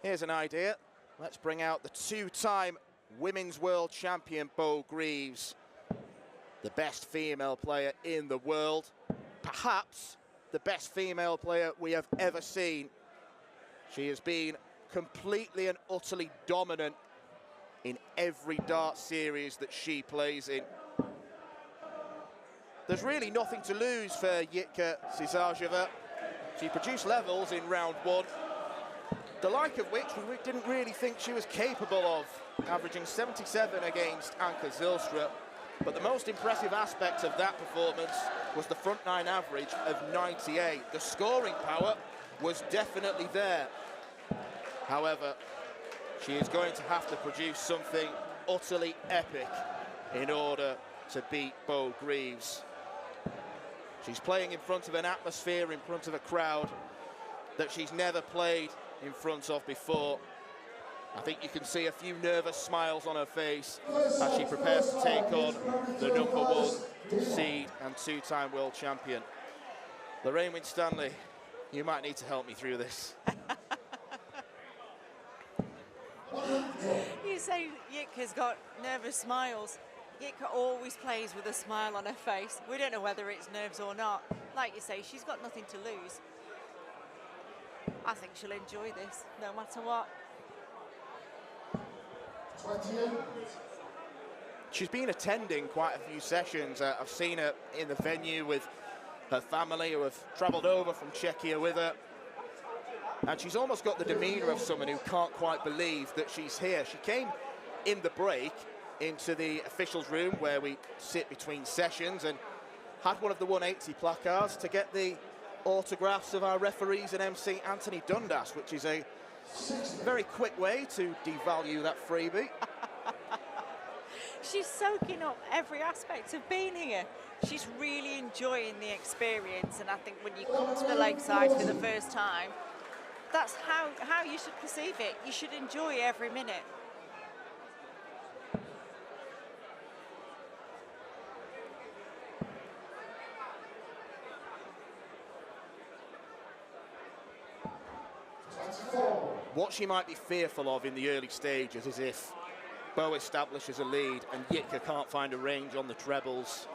Here's an idea. Let's bring out the two-time Women's World Champion, Beau Greaves, the best female player in the world, perhaps the best female player we have ever seen. She has been completely and utterly dominant in every dart series that she plays in. There's really nothing to lose for Jitka Cisarova. She produced levels in round one, the like of which we didn't really think she was capable of, averaging 77 against Anka Zylstra. But the most impressive aspect of that performance was the front nine average of 98. The scoring power was definitely there. However, she is going to have to produce something utterly epic in order to beat Beau Greaves. She's playing in front of an atmosphere, in front of a crowd that she's never played in front of before. I think you can see a few nervous smiles on her face as she prepares to take on the #1 seed and two-time world champion. Lorraine Winstanley, you might need to help me through this. You say Jitka's got nervous smiles. Jitka always plays with a smile on her face. We don't know whether it's nerves or not. Like you say, she's got nothing to lose. I think she'll enjoy this, no matter what. She's been attending quite a few sessions. I've seen her in the venue with her family who have travelled over from Czechia with her. And she's almost got the demeanour of someone who can't quite believe that she's here. She came in the break into the officials' room where we sit between sessions and had one of the 180 placards to get the autographs of our referees and MC Anthony Dundas, which is a very quick way to devalue that freebie. She's soaking up every aspect of being here. She's really enjoying the experience, and I think when you come to the lakeside for the first time, that's how you should perceive it. You should enjoy every minute. What she might be fearful of in the early stages is if Beau establishes a lead and Jitka can't find a range on the trebles.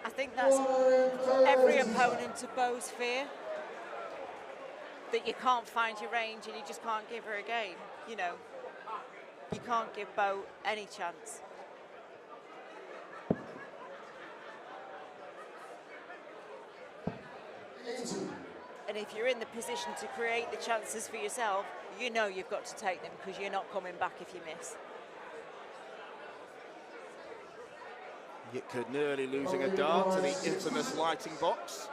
I think that's every opponent to Beau's fear, that you can't find your range and you just can't give her a game. You know, you can't give Beau any chance. And if you're in the position to create the chances for yourself, you know you've got to take them because you're not coming back if you miss. Jitka nearly losing a dart to the infamous lighting box.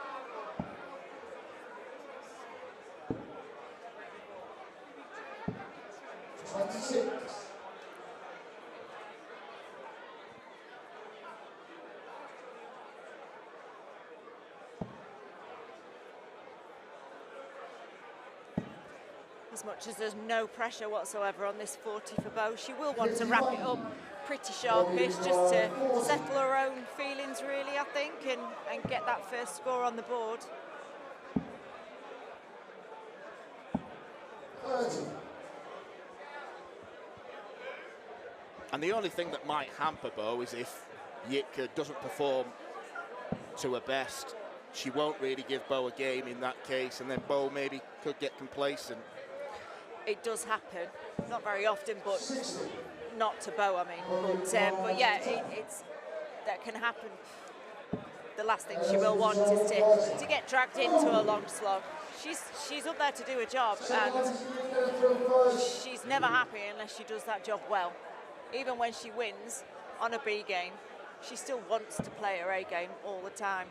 As much as there's no pressure whatsoever on this 40 for Beau, she will want to wrap it up pretty sharpish just to settle her own feelings really, I think, and get that first score on the board. And the only thing that might hamper Beau is if Jitka doesn't perform to her best. She won't really give Beau a game in that case, and then Beau maybe could get complacent. It does happen, not very often, but not to Beau, I mean. But yeah, it's that can happen. The last thing she will want is to get dragged into a long slog. She's up there to do a job, and she's never happy unless she does that job well. Even when she wins on a B game, she still wants to play her A game all the time.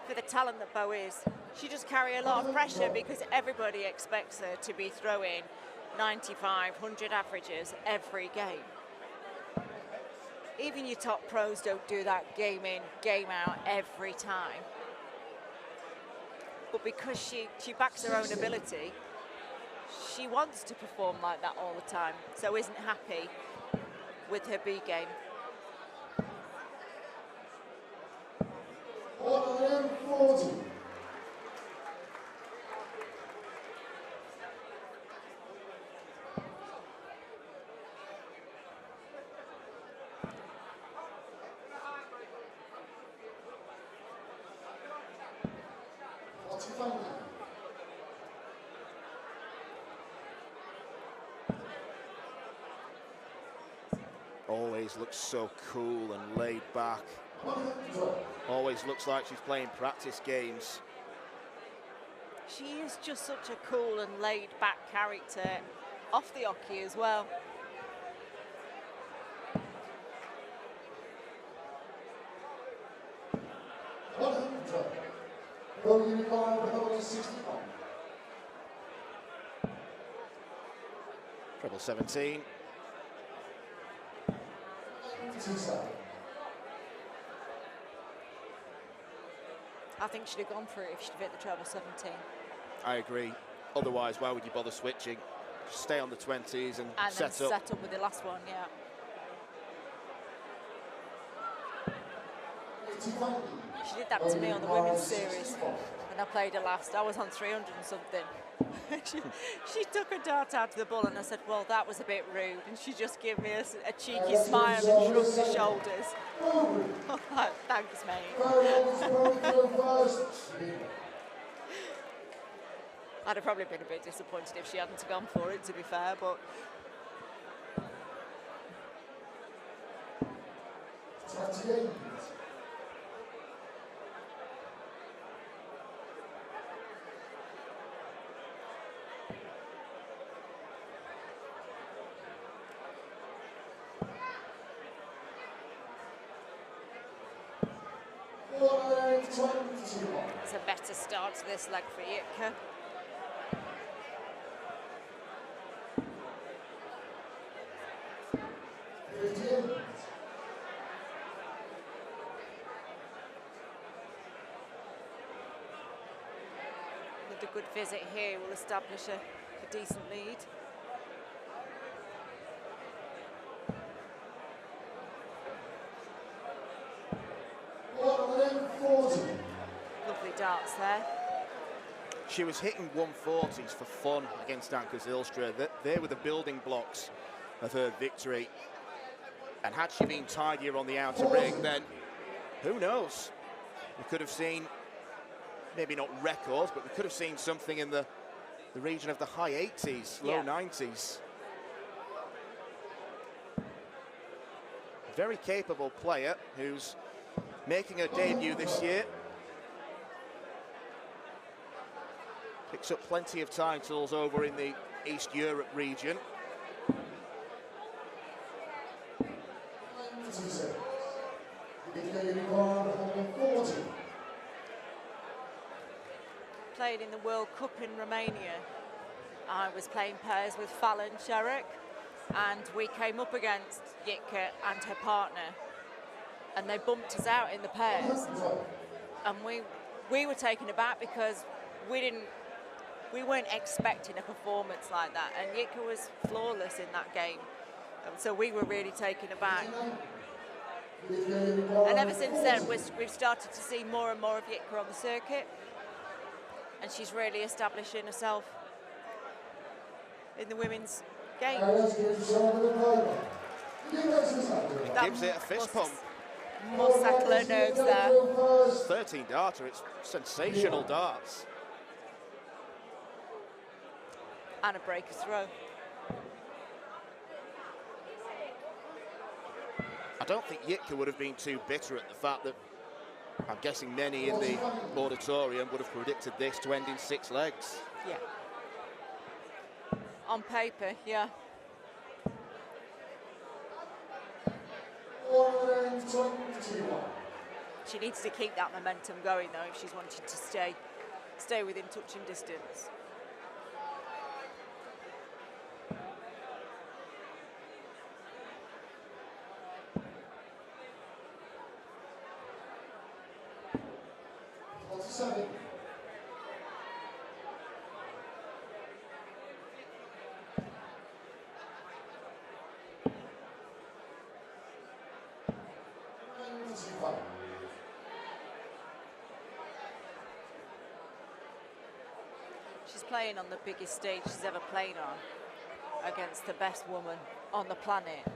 For the talent that Beau is, she does carry a lot of pressure because everybody expects her to be throwing 95, 100 averages every game. Even your top pros don't do that game in, game out every time. But because she backs her own ability, she wants to perform like that all the time, so isn't happy with her B game. Always looks so cool and laid back. Always looks like she's playing practice games. She is just such a cool and laid back character off the hockey as well. Treble 17. I think she'd have gone for it if she'd hit the treble 17. I agree. Otherwise, why would you bother switching? Just stay on the 20s and set then up. set up with the last one, yeah. She did that to me on the women's series when I played her last. I was on 300 and something. she took her dart out to the ball and I said, well, that was a bit rude. And she just gave me a cheeky smile and shrugged her shoulders. Like, thanks, mate. I'd have probably been a bit disappointed if she hadn't gone for it, to be fair, but... It's a better start to this leg for Jitka. With a good visit here will establish a decent lead. Lovely darts there. She was hitting 140s for fun against Anka Zylstra. They were the building blocks of her victory. And had she been tidier on the outer ring, then who knows? We could have seen, maybe not records, but we could have seen something in the region of the high 80s, low 90s. Very capable player who's making her debut this year. Picks up plenty of titles over in the East Europe region. Played in the World Cup in Romania. I was playing pairs with Fallon Sherrick, and we came up against Jitka and her partner, and they bumped us out in the pairs. And we were taken aback because we weren't expecting a performance like that, and Jitka was flawless in that game. So we were really taken aback. And ever since then, we've started to see more and more of Jitka on the circuit, and she's really establishing herself in the women's game. It gives it a fist pump. Must settle her nerves there. 13 darter, it's sensational darts. And a breaker throw. I don't think Jitka would have been too bitter at the fact that I'm guessing many in the auditorium would have predicted this to end in 6 legs. Yeah. On paper, yeah. She needs to keep that momentum going though if she's wanting to stay within touching distance. She's playing on the biggest stage she's ever played on, against the best woman on the planet.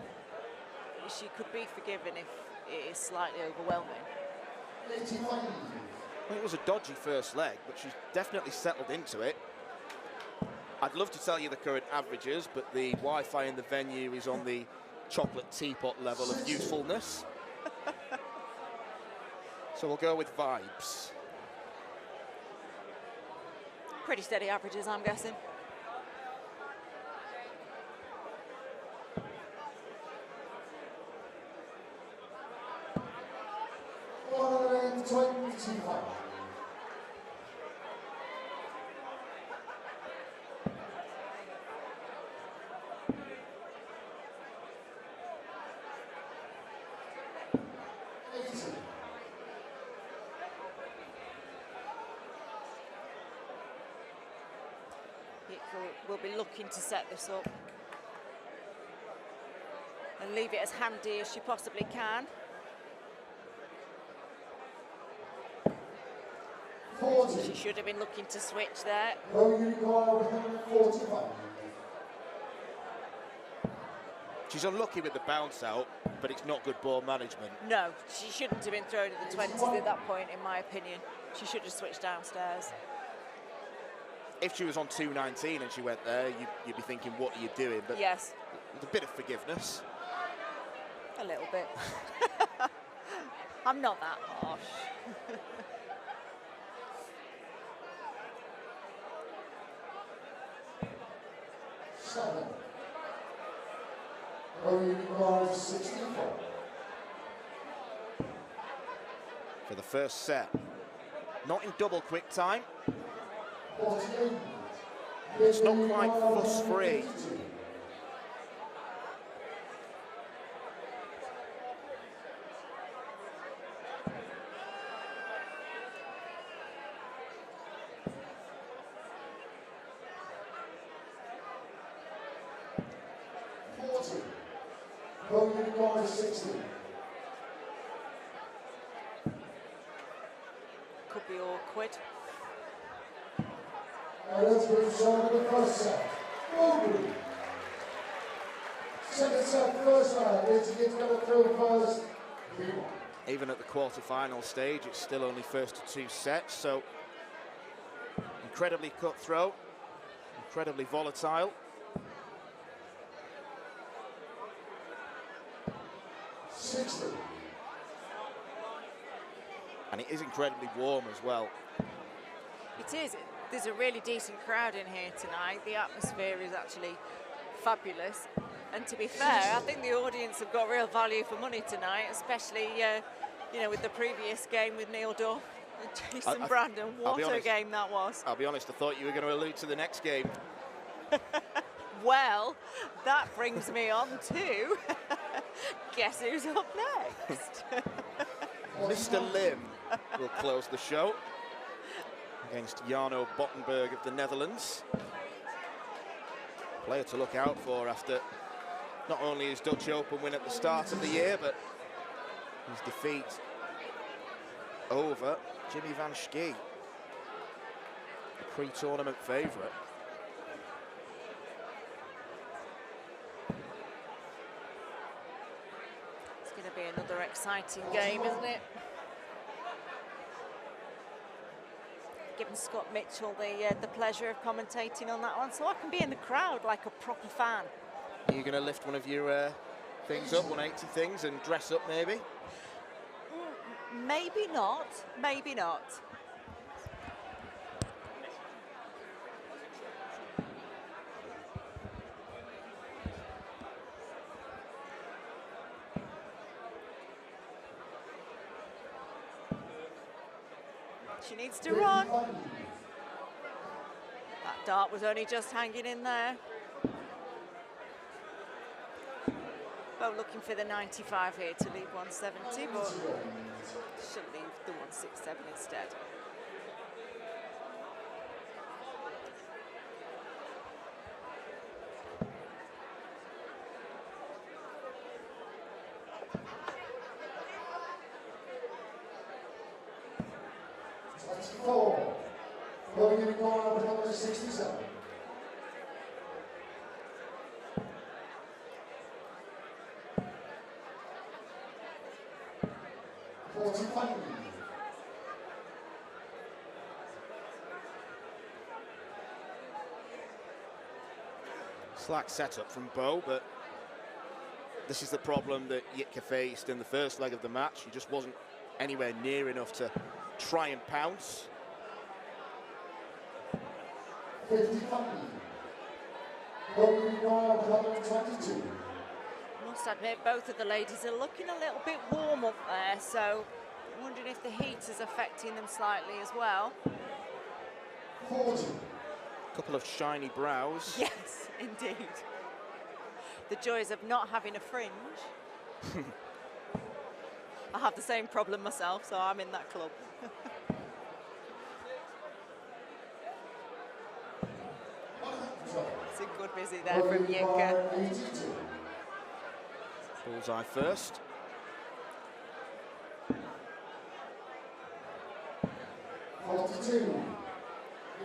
She could be forgiven if it is slightly overwhelming. Well, it was a dodgy first leg, but she's definitely settled into it. I'd love to tell you the current averages, but the Wi-Fi in the venue is on the chocolate teapot level of usefulness. So we'll go with vibes. Pretty steady averages, I'm guessing. We'll be looking to set this up and leave it as handy as she possibly can. 40. She should have been looking to switch there. She's unlucky with the bounce out, but it's not good ball management. No, she shouldn't have been thrown at the 20s at that point, in my opinion. She should have switched downstairs. If she was on 219 and she went there, you'd be thinking, what are you doing? But yes, with a bit of forgiveness. A little bit. I'm not that harsh. For the first set. Not in double quick time. It's not quite fuss-free. Could be awkward. Let's move on to the first set. Beau Greaves. Second set, first line. It's Jitka Cisarova first. Even at the quarter-final stage, it's still only first to two sets, so incredibly cutthroat, incredibly volatile. 60. And it is incredibly warm as well. It is. There's a really decent crowd in here tonight. The atmosphere is actually fabulous. And to be fair, I think the audience have got real value for money tonight, especially, you know, with the previous game with Neil Duff and Jason Brandon. What a game that was. I'll be honest, I thought you were going to allude to the next game. Well, that brings me on to guess who's up next? Mr. Lim will close the show against Jarno Bottenberg of the Netherlands. Player to look out for after not only his Dutch Open win at the start of the year, but his defeat over Jimmy van Schie, the pre-tournament favourite. It's going to be another exciting game, isn't it? Given Scott Mitchell the pleasure of commentating on that one, so I can be in the crowd like a proper fan. Are you going to lift one of your things up, 180 things, and dress up maybe? Maybe not, maybe not. She needs to run. That dart was only just hanging in there. Beau looking for the 95 here to leave 170, but she'll leave the 167 instead. 74. Going in corner number 67. 45. Slack setup from Beau, but this is the problem that Jitka faced in the first leg of the match. He just wasn't anywhere near enough to try and pounce. 55. Going in corner number 22. Must admit, both of the ladies are looking a little bit warm up there, so I'm wondering if the heat is affecting them slightly as well. 40. Couple of shiny brows. Yes, indeed. The joys of not having a fringe. I have the same problem myself, so I'm in that club. It's a good busy there from Jitka. Bullseye first.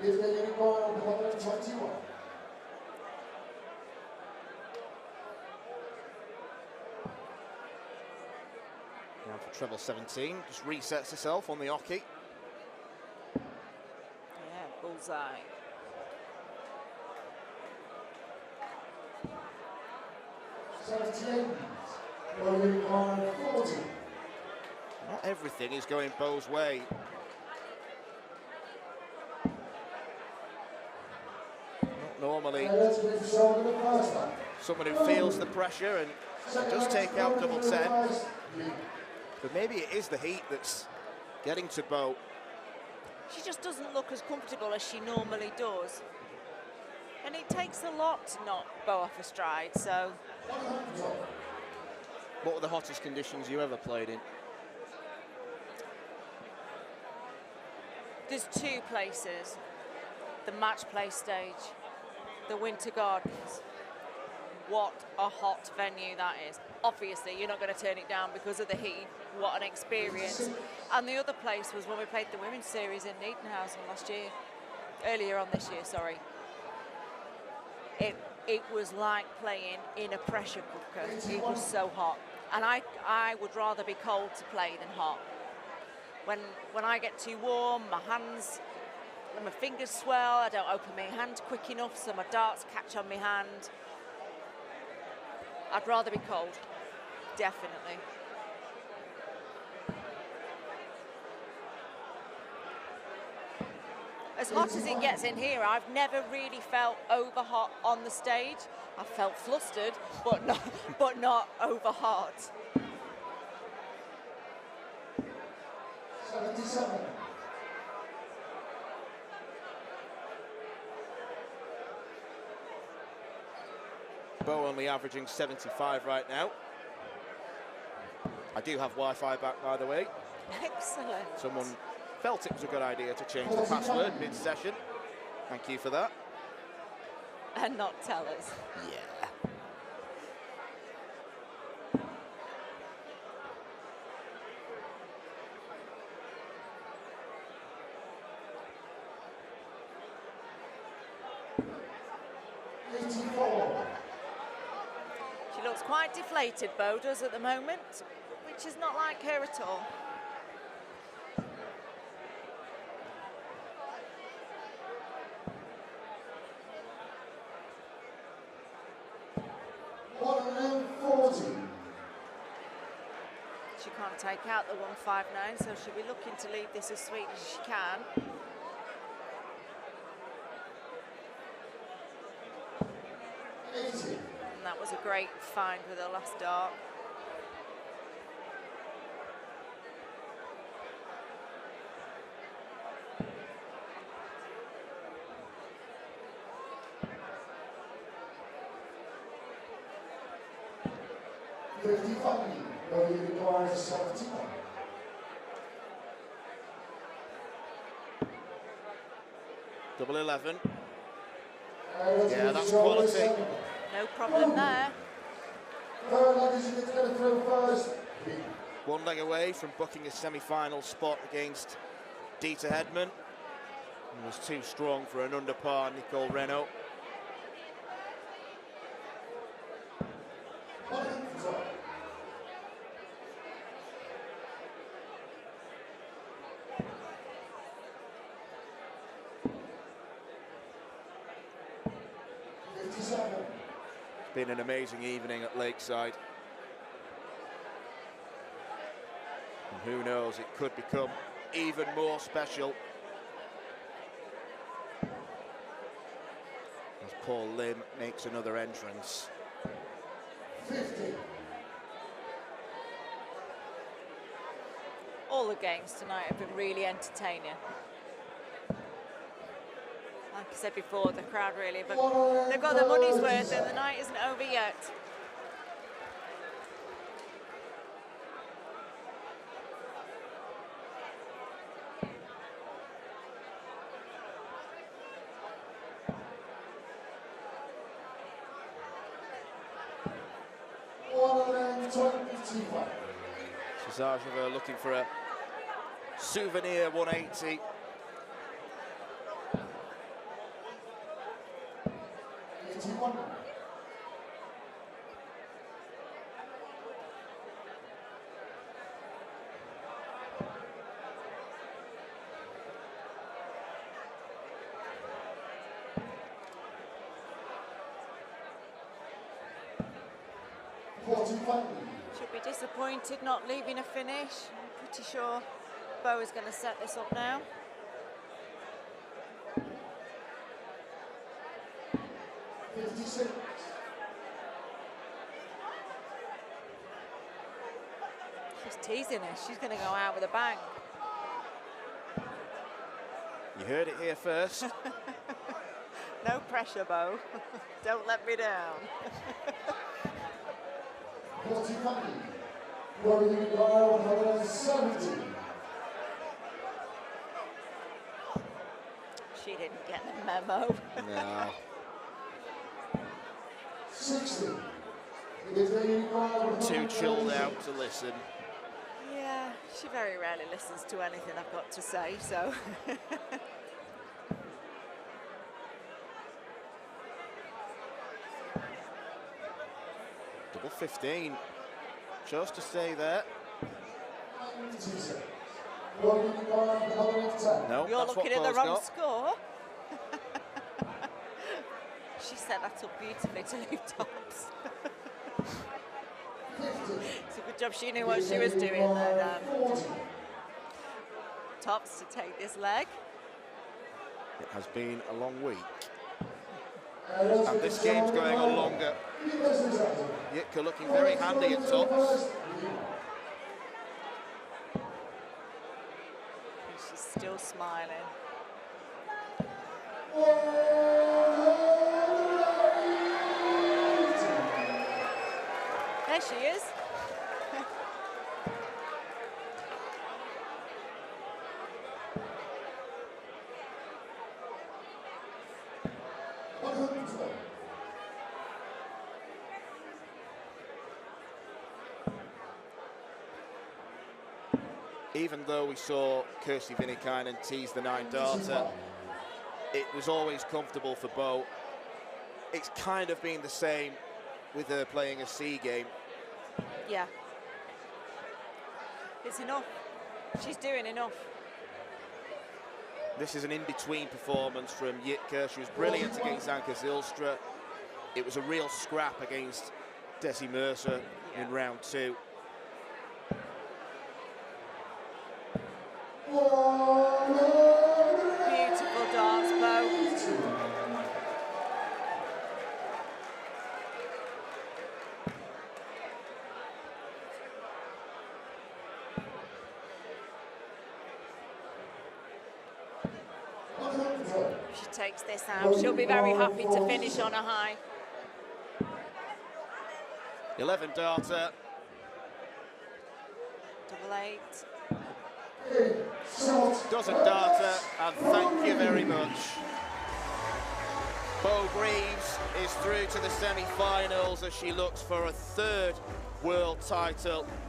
It is the unicorn of 121. Now for treble 17, just resets herself on the oki. Yeah, bullseye. Unicorn 40. Not everything is going Beau's way. Not normally. Someone who feels the pressure and does take out double 10. But maybe it is the heat that's getting to Beau. She just doesn't look as comfortable as she normally does. And it takes a lot to knock Beau off her stride, so... What were the hottest conditions you ever played in? There's two places. The match play stage, the Winter Gardens. What a hot venue that is. Obviously, you're not going to turn it down because of the heat. What an experience. And the other place was when we played the Women's Series in Neatenhausen earlier on this year, sorry. It was like playing in a pressure cooker. It was so hot. And I would rather be cold to play than hot. When I get too warm, my hands, my fingers swell, I don't open my hand quick enough so my darts catch on my hand. I'd rather be cold, definitely. As hot as it gets in here, I've never really felt over hot on the stage. I felt flustered, but not over hot. 77. Beau only averaging 75 right now. I do have Wi-Fi back, by the way. Excellent. Someone felt it was a good idea to change the password mid-session. Thank you for that. And not tell us. Yeah. She looks quite deflated, Beau does at the moment, which is not like her at all. She can't take out the 159, so she'll be looking to leave this as sweet as she can. And that was a great find with her last dart. Double 11. Yeah, that's quality. No problem there. One leg away from booking a semi-final spot against Dieter Hedman. He was too strong for an underpar Nicole Renault. It's been an amazing evening at Lakeside. And who knows, it could become even more special. As Paul Lim makes another entrance. 50. All the games tonight have been really entertaining. Like I said before, the crowd really, but they've got their money's worth and the night isn't over yet. Cisarova looking for a souvenir 180. Should be disappointed not leaving a finish. I'm pretty sure Beau is going to set this up now. She's teasing her. She's going to go out with a bang. You heard it here first. No pressure, Beau. Don't let me down. She didn't get the memo. No. 60. Too chilled out to listen. Yeah, she very rarely listens to anything I've got to say, so. Double 15. Chose to stay there. No, You're that's looking what at the Beau's wrong got. score. She set that up beautifully to leave tops. It's a good job she knew what she was doing there, Dan. Tops to take this leg. It has been a long week. And this game's going on longer. Jitka looking very handy at tops. She's still smiling. There she is. Even though we saw Kirsty Vinnikainen tease the 9 darter, it was always comfortable for Beau. It's kind of been the same with her playing a C game. Yeah. It's enough. She's doing enough. This is an in-between performance from Jitka. She was brilliant against Anka Zylstra. It was a real scrap against Desi Mercer in round 2. Beautiful darts, Beau. If she takes this out, she'll be very happy to finish on a high. 11 darter. Double 8. Doesn't darter, and thank you very much. Beau Greaves is through to the semi-finals as she looks for a 3rd world title